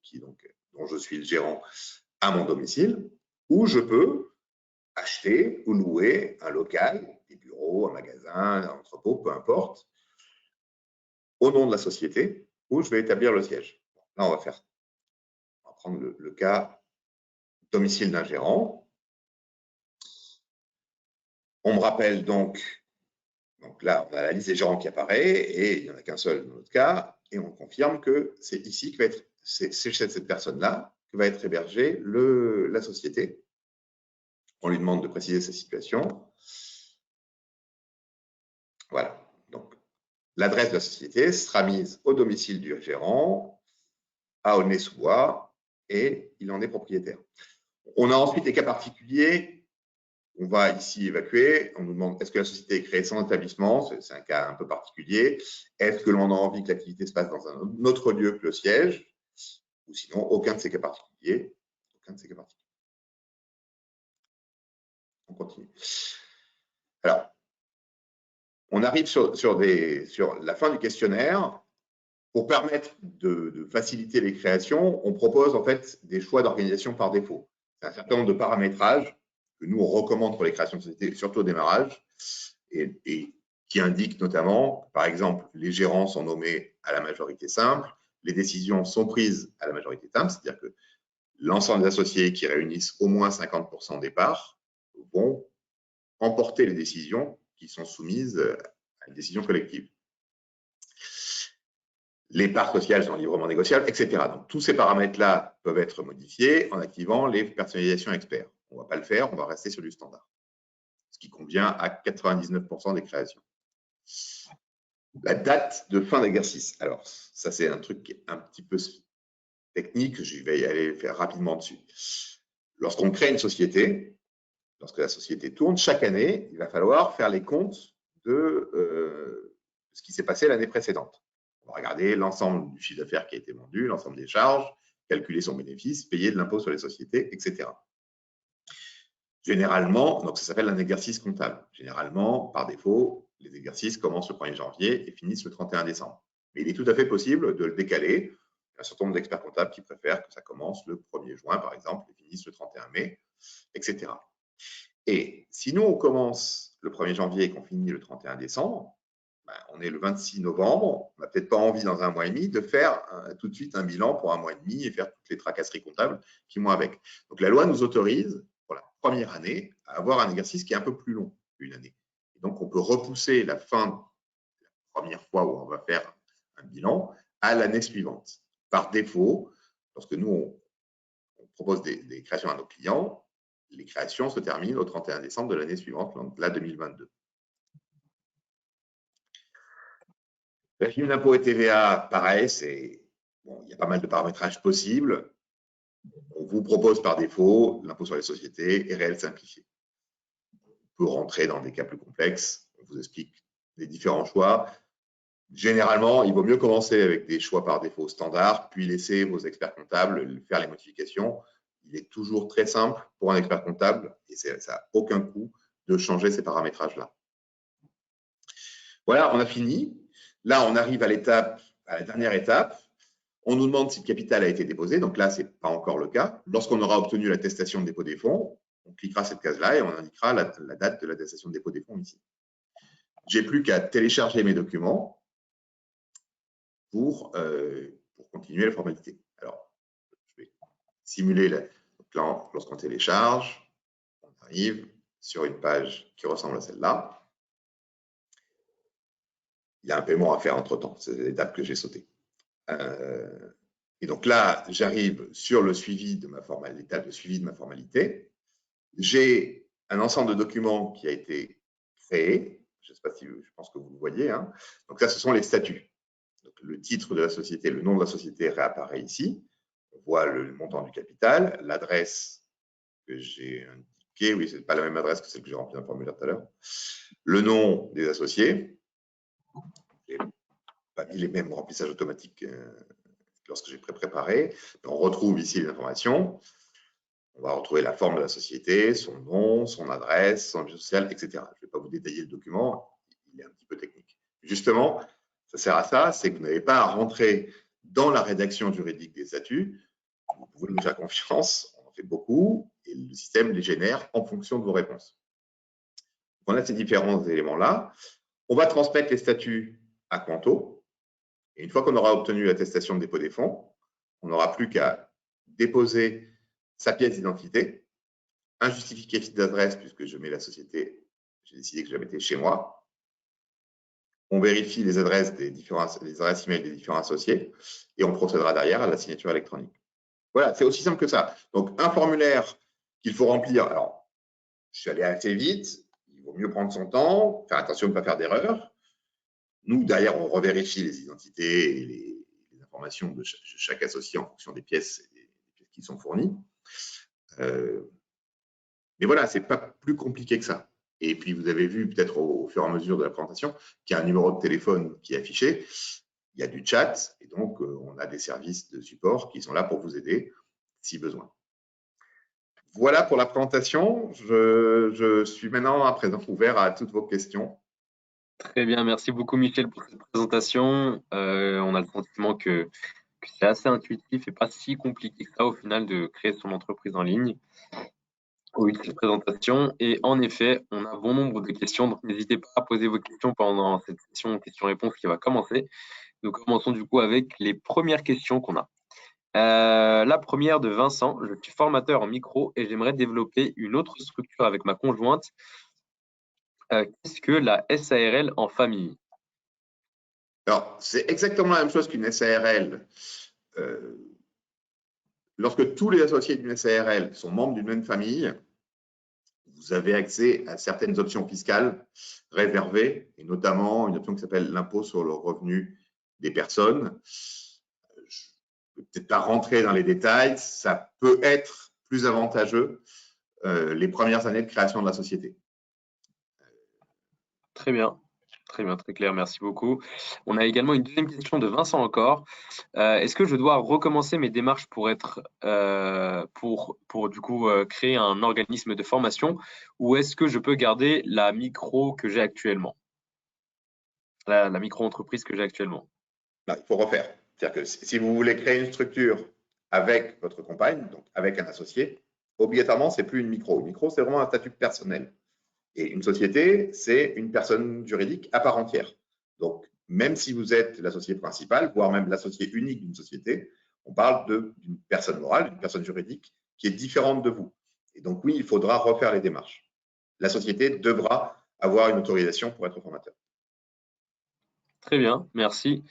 dont je suis le gérant, à mon domicile, ou je peux acheter ou louer un local, des bureaux, un magasin, un entrepôt, peu importe, au nom de la société, où je vais établir le siège. Là, on va prendre le cas domicile d'un gérant. On me rappelle donc là, on a la liste des gérants qui apparaît et il n'y en a qu'un seul dans notre cas, et on confirme que c'est ici que c'est chez cette personne-là que va être hébergée la société. On lui demande de préciser sa situation. Voilà. Donc, l'adresse de la société sera mise au domicile du gérant, à Aulnay-sous-Bois, et il en est propriétaire. On a ensuite les cas particuliers. On va ici évacuer. On nous demande est-ce que la société est créée sans établissement? C'est un cas un peu particulier. Est-ce que l'on a envie que l'activité se passe dans un autre lieu que le siège? Ou sinon, aucun de ces cas particuliers. On continue. Alors, on arrive sur la fin du questionnaire. Pour permettre de faciliter les créations, on propose en fait des choix d'organisation par défaut. C'est un certain nombre de paramétrages que nous, on recommande pour les créations de sociétés, surtout au démarrage, et qui indiquent notamment, par exemple, les gérants sont nommés à la majorité simple, les décisions sont prises à la majorité simple, c'est-à-dire que l'ensemble des associés qui réunissent au moins 50% des parts vont emporter les décisions qui sont soumises à une décision collective. Les parts sociales sont librement négociables, etc. Donc, tous ces paramètres-là peuvent être modifiés en activant les personnalisations experts. On ne va pas le faire, on va rester sur du standard, ce qui convient à 99% des créations. La date de fin d'exercice. Alors, ça, c'est un truc qui est un petit peu technique, je vais y aller faire rapidement dessus. Lorsqu'on crée une société, lorsque la société tourne, chaque année, il va falloir faire les comptes de ce qui s'est passé l'année précédente. On va regarder l'ensemble du chiffre d'affaires qui a été vendu, l'ensemble des charges, calculer son bénéfice, payer de l'impôt sur les sociétés, etc. Généralement, donc ça s'appelle un exercice comptable. Généralement, par défaut, les exercices commencent le 1er janvier et finissent le 31 décembre. Mais il est tout à fait possible de le décaler. Il y a un certain nombre d'experts comptables qui préfèrent que ça commence le 1er juin, par exemple, et finisse le 31 mai, etc. Et si nous, on commence le 1er janvier et qu'on finit le 31 décembre, on est le 26 novembre, on n'a peut-être pas envie dans un mois et demi de faire tout de suite un bilan pour un mois et demi et faire toutes les tracasseries comptables qui vont avec. Donc la loi nous autorise, pour la première année, à avoir un exercice qui est un peu plus long qu'une année. Et donc on peut repousser la fin de la première fois où on va faire un bilan à l'année suivante. Par défaut, lorsque nous, on propose des créations à nos clients, les créations se terminent au 31 décembre de l'année suivante, donc la 2022. Régime d'impôt et TVA, pareil, il y a pas mal de paramétrages possibles. On vous propose par défaut l'impôt sur les sociétés et réel simplifié. On peut rentrer dans des cas plus complexes. On vous explique les différents choix. Généralement, il vaut mieux commencer avec des choix par défaut standards, puis laisser vos experts comptables faire les modifications. Il est toujours très simple pour un expert comptable et ça n'a aucun coût de changer ces paramétrages-là. Voilà, on a fini. Là, on arrive à la dernière étape. On nous demande si le capital a été déposé. Donc là, ce n'est pas encore le cas. Lorsqu'on aura obtenu l'attestation de dépôt des fonds, on cliquera cette case-là et on indiquera la date de l'attestation de dépôt des fonds ici. J'ai plus qu'à télécharger mes documents pour continuer la formalité. Alors, je vais simuler. Donc là, lorsqu'on télécharge, on arrive sur une page qui ressemble à celle-là. Il y a un paiement à faire entre-temps. C'est l'étape que j'ai sautée. Et donc là, j'arrive sur le suivi de l'étape de suivi de ma formalité. J'ai un ensemble de documents qui a été créé. Je ne sais pas si je pense que vous le voyez. Hein. Donc ça, ce sont les statuts. Donc, le titre de la société, le nom de la société réapparaît ici. On voit le montant du capital, l'adresse que j'ai indiquée. Oui, ce n'est pas la même adresse que celle que j'ai remplie dans le formulaire tout à l'heure. Le nom des associés. Je n'ai pas mis les mêmes remplissages automatiques lorsque j'ai préparé. On retrouve ici les informations. On va retrouver la forme de la société, son nom, son adresse, son objet social, etc. Je ne vais pas vous détailler le document, il est un petit peu technique. Justement, ça sert à ça, c'est que vous n'avez pas à rentrer dans la rédaction juridique des statuts. Vous pouvez nous faire confiance, on en fait beaucoup, et le système les génère en fonction de vos réponses. On a ces différents éléments-là. On va transmettre les statuts à Quanto. Et une fois qu'on aura obtenu l'attestation de dépôt des fonds, on n'aura plus qu'à déposer sa pièce d'identité, un justificatif d'adresse, puisque je mets la société, j'ai décidé que je la mettais chez moi. On vérifie les adresses email des différents associés et on procédera derrière à la signature électronique. Voilà, c'est aussi simple que ça. Donc, un formulaire qu'il faut remplir. Alors, je suis allé assez vite, il vaut mieux prendre son temps, faire attention de ne pas faire d'erreur. Nous, derrière, on revérifie les identités et les informations de chaque associé en fonction des pièces qui sont fournies. Mais voilà, ce n'est pas plus compliqué que ça. Et puis, vous avez vu peut-être au fur et à mesure de la présentation qu'il y a un numéro de téléphone qui est affiché. Il y a du chat et donc on a des services de support qui sont là pour vous aider si besoin. Voilà pour la présentation. Je suis maintenant à présent ouvert à toutes vos questions. Très bien, merci beaucoup Michel pour cette présentation. On a le sentiment que c'est assez intuitif et pas si compliqué que ça au final de créer son entreprise en ligne. Oui, cette présentation. Et en effet, on a bon nombre de questions, donc n'hésitez pas à poser vos questions pendant cette session questions-réponses qui va commencer. Nous commençons du coup avec les premières questions qu'on a. La première de Vincent, je suis formateur en micro et j'aimerais développer une autre structure avec ma conjointe. Qu'est-ce que la SARL en famille? Alors, c'est exactement la même chose qu'une SARL. Lorsque tous les associés d'une SARL sont membres d'une même famille, vous avez accès à certaines options fiscales réservées, et notamment une option qui s'appelle l'impôt sur le revenu des personnes. Je ne vais peut-être pas rentrer dans les détails, ça peut être plus avantageux les premières années de création de la société. Très bien, très clair, merci beaucoup. On a également une deuxième question de Vincent encore. Est-ce que je dois recommencer mes démarches pour être pour du coup créer un organisme de formation ou est-ce que je peux garder la micro que j'ai actuellement, la micro-entreprise que j'ai actuellement? Là, il faut refaire. C'est-à-dire que si vous voulez créer une structure avec votre compagne, donc avec un associé, obligatoirement, ce n'est plus une micro. Une micro, c'est vraiment un statut personnel. Et une société, c'est une personne juridique à part entière. Donc, même si vous êtes l'associé principal, voire même l'associé unique d'une société, on parle d'une personne morale, d'une personne juridique qui est différente de vous. Et donc, oui, il faudra refaire les démarches. La société devra avoir une autorisation pour être formateur. Très bien, merci.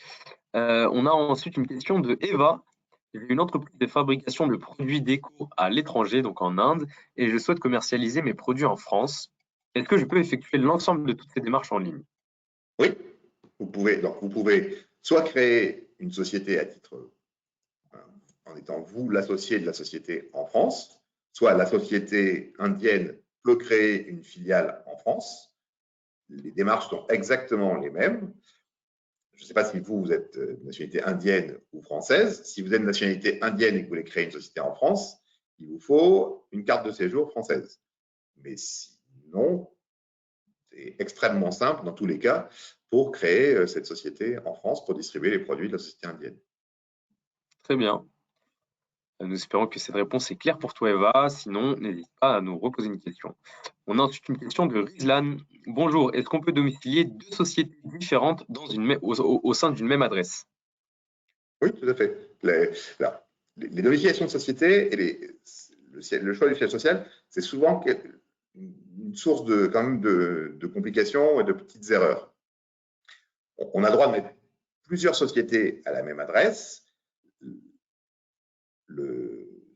On a ensuite une question de Eva. J'ai une entreprise de fabrication de produits déco à l'étranger, donc en Inde, et je souhaite commercialiser mes produits en France. Est-ce que je peux effectuer l'ensemble de toutes ces démarches en ligne? Oui, vous pouvez soit créer une société à titre, en étant vous l'associé de la société en France, soit la société indienne peut créer une filiale en France. Les démarches sont exactement les mêmes. Je ne sais pas si vous êtes de nationalité indienne ou française. Si vous êtes de nationalité indienne et que vous voulez créer une société en France, il vous faut une carte de séjour française. Mais sinon, c'est extrêmement simple dans tous les cas pour créer cette société en France pour distribuer les produits de la société indienne. Très bien. Nous espérons que cette réponse est claire pour toi, Eva. Sinon, n'hésite pas à nous reposer une question. On a ensuite une question de Rizlan. Bonjour, est-ce qu'on peut domicilier deux sociétés différentes au sein d'une même adresse? Oui, tout à fait. Les domiciliations de société et le choix du siège social, c'est souvent une source quand même de complications et de petites erreurs. On a le droit de mettre plusieurs sociétés à la même adresse.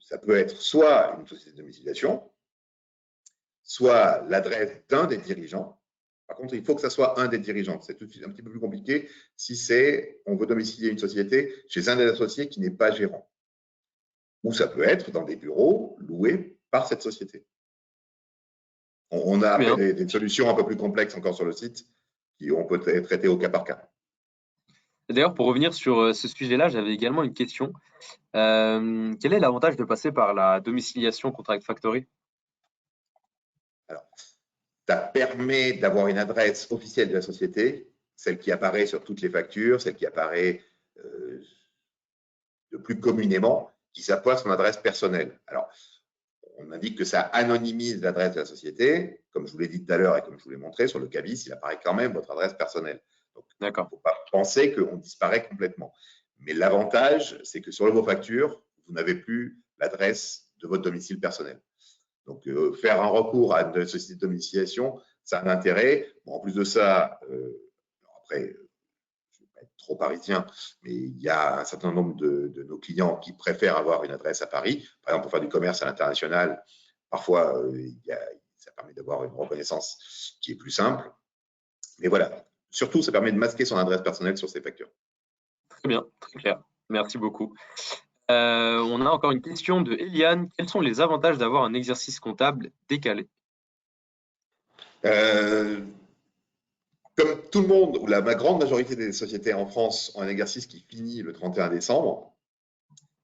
Ça peut être soit une société de domiciliation, soit l'adresse d'un des dirigeants. Par contre, il faut que ça soit un des dirigeants. C'est tout de suite un petit peu plus compliqué si on veut domicilier une société chez un des associés qui n'est pas gérant. Ou ça peut être dans des bureaux loués par cette société. On a après des solutions un peu plus complexes encore sur le site qui on peut traiter au cas par cas. D'ailleurs, pour revenir sur ce sujet-là, j'avais également une question. Quel est l'avantage de passer par la domiciliation Contract Factory? Alors, ça permet d'avoir une adresse officielle de la société, celle qui apparaît sur toutes les factures, celle qui apparaît le plus communément, qui s'appelle son adresse personnelle. Alors, on indique que ça anonymise l'adresse de la société. Comme je vous l'ai dit tout à l'heure et comme je vous l'ai montré, sur le CABIS, il apparaît quand même votre adresse personnelle. Donc, il ne faut pas penser qu'on disparaît complètement. Mais l'avantage, c'est que sur vos factures, vous n'avez plus l'adresse de votre domicile personnel. Donc, faire un recours à une société de domiciliation, ça a un intérêt. Bon, en plus de ça, après, je ne vais pas être trop parisien, mais il y a un certain nombre de nos clients qui préfèrent avoir une adresse à Paris. Par exemple, pour faire du commerce à l'international, parfois, ça permet d'avoir une reconnaissance qui est plus simple. Mais voilà, surtout, ça permet de masquer son adresse personnelle sur ses factures. Très bien, très clair. Merci beaucoup. On a encore une question de Eliane. Quels sont les avantages d'avoir un exercice comptable décalé? Comme tout le monde, ou la grande majorité des sociétés en France ont un exercice qui finit le 31 décembre,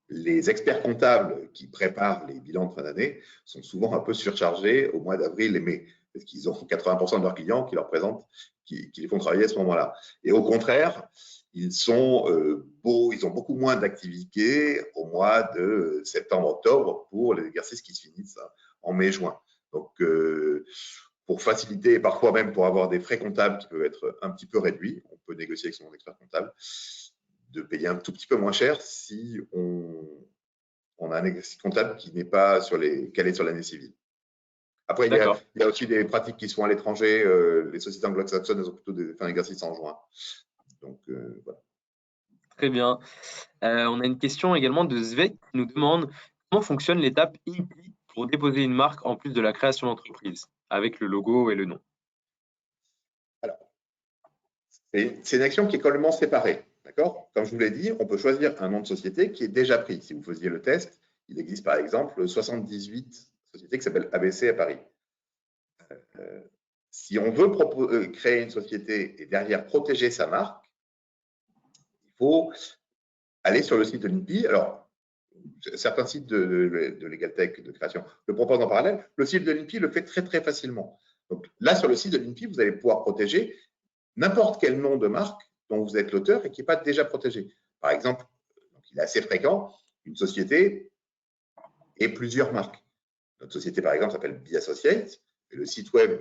les experts comptables qui préparent les bilans de fin d'année sont souvent un peu surchargés au mois d'avril et mai, parce qu'ils ont 80% de leurs clients qui leur présentent, qui les font travailler à ce moment-là. Et au contraire, ils ont beaucoup moins d'activité au mois de septembre-octobre pour les exercices qui se finissent en mai-juin. Donc, pour faciliter et parfois même pour avoir des frais comptables qui peuvent être un petit peu réduits, on peut négocier avec son expert comptable de payer un tout petit peu moins cher si on a un exercice comptable qui n'est pas calé sur l'année civile. Après, il y a aussi des pratiques qui se font à l'étranger. Les sociétés anglo-saxonnes, elles ont plutôt fait un exercice en juin. Donc, voilà. Très bien. On a une question également de Svek qui nous demande comment fonctionne l'étape INPI pour déposer une marque en plus de la création d'entreprise, avec le logo et le nom. Alors, c'est une action qui est complètement séparée. D'accord ? Comme je vous l'ai dit, on peut choisir un nom de société qui est déjà pris. Si vous faisiez le test, il existe par exemple 78 sociétés qui s'appellent ABC à Paris. Si on veut créer une société et derrière protéger sa marque, il faut aller sur le site de l'INPI. Alors, certains sites de LegalTech, de création, le proposent en parallèle. Le site de l'INPI le fait très, très facilement. Donc là, sur le site de l'INPI, vous allez pouvoir protéger n'importe quel nom de marque dont vous êtes l'auteur et qui n'est pas déjà protégé. Par exemple, donc il est assez fréquent, une société et plusieurs marques. Notre société, par exemple, s'appelle BeAssociates et le site web,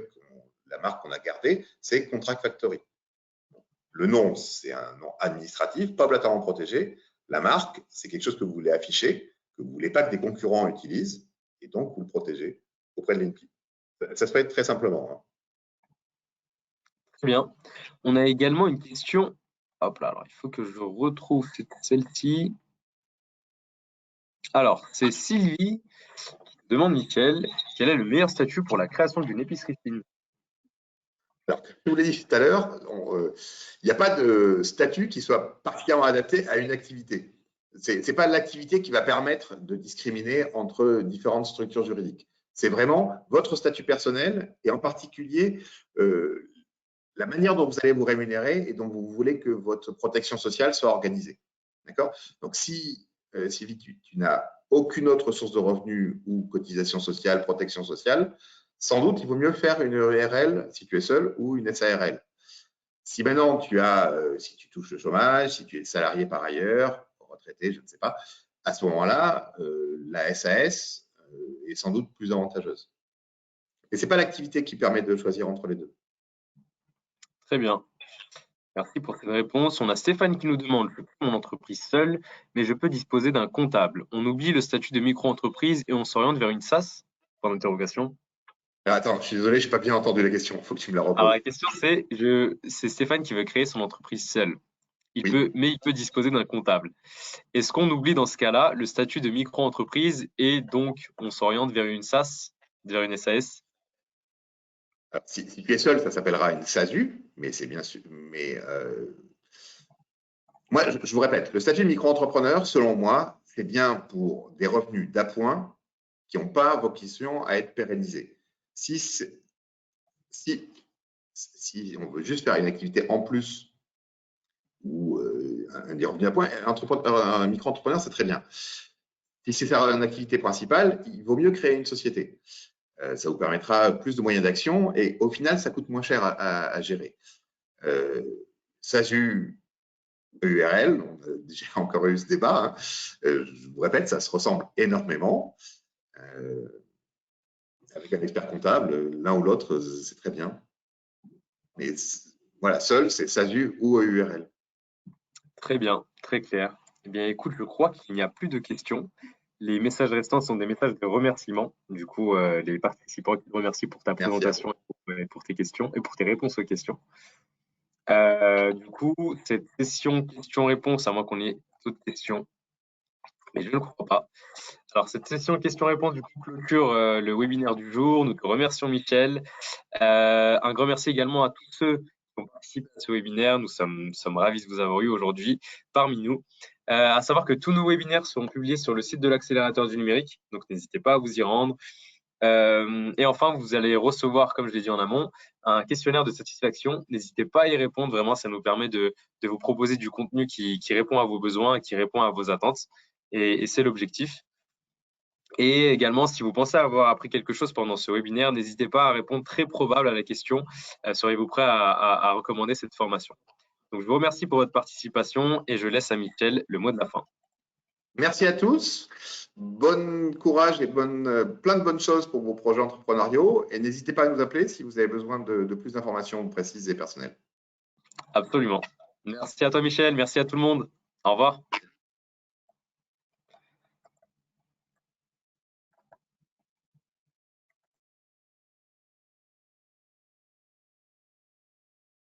la marque qu'on a gardée, c'est Contract Factory. Le nom, c'est un nom administratif, pas obligatoirement protégé. La marque, c'est quelque chose que vous voulez afficher, que vous ne voulez pas que des concurrents utilisent, et donc vous le protégez auprès de l'INPI. Ça se fait très simplement. Hein. Très bien. On a également une question. Hop là, alors il faut que je retrouve celle-ci. Alors, c'est Sylvie qui demande Michel, quel est le meilleur statut pour la création d'une épicerie fine? Alors, comme je vous l'ai dit tout à l'heure, il n'y a pas de statut qui soit particulièrement adapté à une activité. Ce n'est pas l'activité qui va permettre de discriminer entre différentes structures juridiques. C'est vraiment votre statut personnel et en particulier la manière dont vous allez vous rémunérer et dont vous voulez que votre protection sociale soit organisée. D'accord ? Donc, si Sylvie, tu n'as aucune autre source de revenus ou cotisation sociale, protection sociale, sans doute, il vaut mieux faire une URL si tu es seul ou une SARL. Si maintenant si tu touches le chômage, si tu es salarié par ailleurs, retraité, je ne sais pas, à ce moment-là, la SAS est sans doute plus avantageuse. Et ce n'est pas l'activité qui permet de choisir entre les deux. Très bien. Merci pour cette réponse. On a Stéphane qui nous demande, je crée mon entreprise seule, mais je peux disposer d'un comptable. On oublie le statut de micro-entreprise et on s'oriente vers une SAS? Point d'interrogation. Attends, je suis désolé, je n'ai pas bien entendu la question. Il faut que tu me la reposes. Alors la question c'est Stéphane qui veut créer son entreprise seul. Mais il peut disposer d'un comptable. Est-ce qu'on oublie dans ce cas-là le statut de micro-entreprise et donc on s'oriente vers une SAS, vers une SAS? Alors, si tu es seul, ça s'appellera une SASU, mais c'est bien sûr. Mais moi, je vous répète, le statut de micro-entrepreneur, selon moi, c'est bien pour des revenus d'appoint qui n'ont pas vocation à être pérennisés. Si on veut juste faire une activité en plus ou des revenus d'appoint, un micro-entrepreneur, c'est très bien. Si c'est faire une activité principale, il vaut mieux créer une société. Ça vous permettra plus de moyens d'action et au final, ça coûte moins cher à gérer. SASU, EURL, on a déjà encore eu ce débat. Hein. Je vous répète, ça se ressemble énormément. Avec un expert comptable, l'un ou l'autre, c'est très bien. Mais voilà, seul, c'est SASU ou EURL. Très bien, très clair. Eh bien, écoute, je crois qu'il n'y a plus de questions. Les messages restants sont des messages de remerciement. Du coup, les participants qui te remercient pour ta Merci à vous. présentation et pour tes questions et pour tes réponses aux questions. Du coup, cette session questions-réponses, à moins qu'on ait d'autres questions, mais je ne crois pas. Alors, cette session questions-réponses, du coup, clôture le webinaire du jour. Nous te remercions, Michel. Un grand merci également à tous ceux qui ont participé à ce webinaire. Nous sommes ravis de vous avoir eu aujourd'hui parmi nous. À savoir que tous nos webinaires seront publiés sur le site de l'accélérateur du numérique, donc n'hésitez pas à vous y rendre. Et enfin, vous allez recevoir, comme je l'ai dit en amont, un questionnaire de satisfaction. N'hésitez pas à y répondre, vraiment, ça nous permet de vous proposer du contenu qui répond à vos besoins, qui répond à vos attentes, et c'est l'objectif. Et également, si vous pensez avoir appris quelque chose pendant ce webinaire, n'hésitez pas à répondre très probable à la question serez-vous prêt à recommander cette formation? Donc, je vous remercie pour votre participation et je laisse à Michel le mot de la fin. Merci à tous. Bon courage et plein de bonnes choses pour vos projets entrepreneuriaux. Et n'hésitez pas à nous appeler si vous avez besoin de plus d'informations précises et personnelles. Absolument. Merci à toi, Michel. Merci à tout le monde. Au revoir.